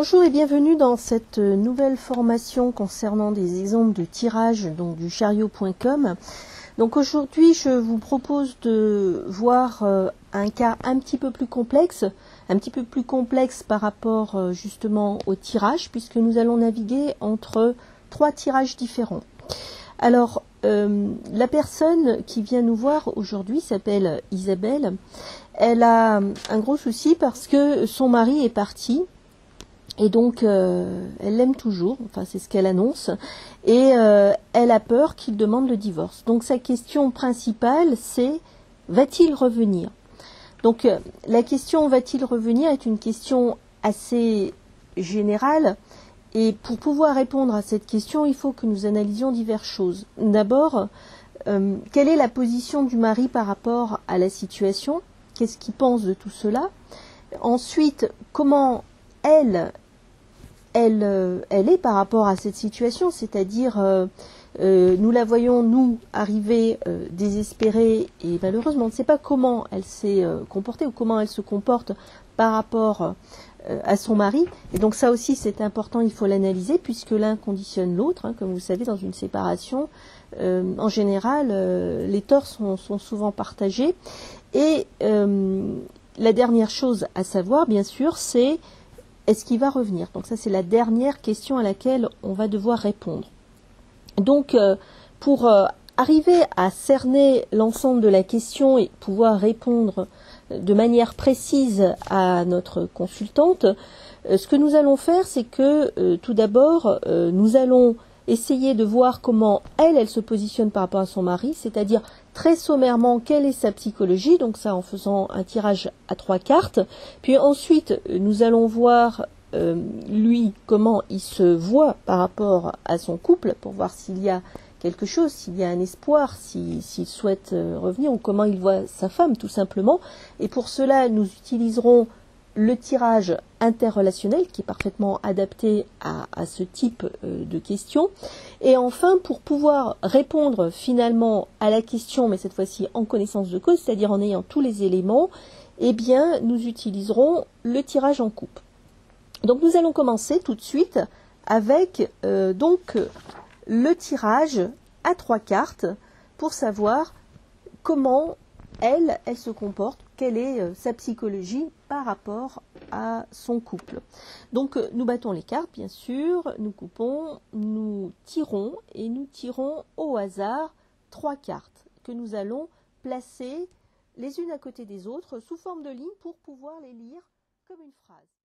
Bonjour et bienvenue dans cette nouvelle formation concernant des exemples de tirage donc du chariot.com. Donc aujourd'hui je vous propose de voir un cas un petit peu plus complexe par rapport justement au tirage, puisque nous allons naviguer entre trois tirages différents. Alors la personne qui vient nous voir aujourd'hui s'appelle Isabelle. Elle a un gros souci parce que son mari est parti. Et donc, elle l'aime toujours, enfin c'est ce qu'elle annonce, et elle a peur qu'il demande le divorce. Donc sa question principale, c'est « va-t-il revenir ?» Donc la question « va-t-il revenir » est une question assez générale, et pour pouvoir répondre à cette question, il faut que nous analysions diverses choses. D'abord, quelle est la position du mari par rapport à la situation? Qu'est-ce qu'il pense de tout cela? Ensuite, comment elle est par rapport à cette situation, c'est-à-dire nous la voyons, nous, arriver désespérée, et malheureusement on ne sait pas comment elle s'est comportée ou comment elle se comporte par rapport à son mari. Et donc ça aussi c'est important, il faut l'analyser, puisque l'un conditionne l'autre, hein, comme vous savez, dans une séparation, en général, les torts sont souvent partagés. Et la dernière chose à savoir, bien sûr, c'est est-ce qu'il va revenir? Donc ça, c'est la dernière question à laquelle on va devoir répondre. Donc, pour arriver à cerner l'ensemble de la question et pouvoir répondre de manière précise à notre consultante, ce que nous allons faire, c'est que tout d'abord, nous allons essayer de voir comment elle se positionne par rapport à son mari, c'est-à-dire très sommairement quelle est sa psychologie, donc ça en faisant un tirage à 3 cartes. Puis ensuite, nous allons voir lui comment il se voit par rapport à son couple, pour voir s'il y a quelque chose, s'il y a un espoir, s'il souhaite revenir, ou comment il voit sa femme tout simplement. Et pour cela, nous utiliserons le tirage interrelationnel qui est parfaitement adapté à ce type de questions. Et enfin, pour pouvoir répondre finalement à la question, mais cette fois-ci en connaissance de cause, c'est-à-dire en ayant tous les éléments, eh bien, nous utiliserons le tirage en coupe. Donc nous allons commencer tout de suite avec donc le tirage à 3 cartes pour savoir comment elle se comporte, quelle est sa psychologie par rapport à son couple. Donc nous battons les cartes, bien sûr, nous coupons, nous tirons et nous tirons au hasard 3 cartes que nous allons placer les unes à côté des autres sous forme de ligne pour pouvoir les lire comme une phrase.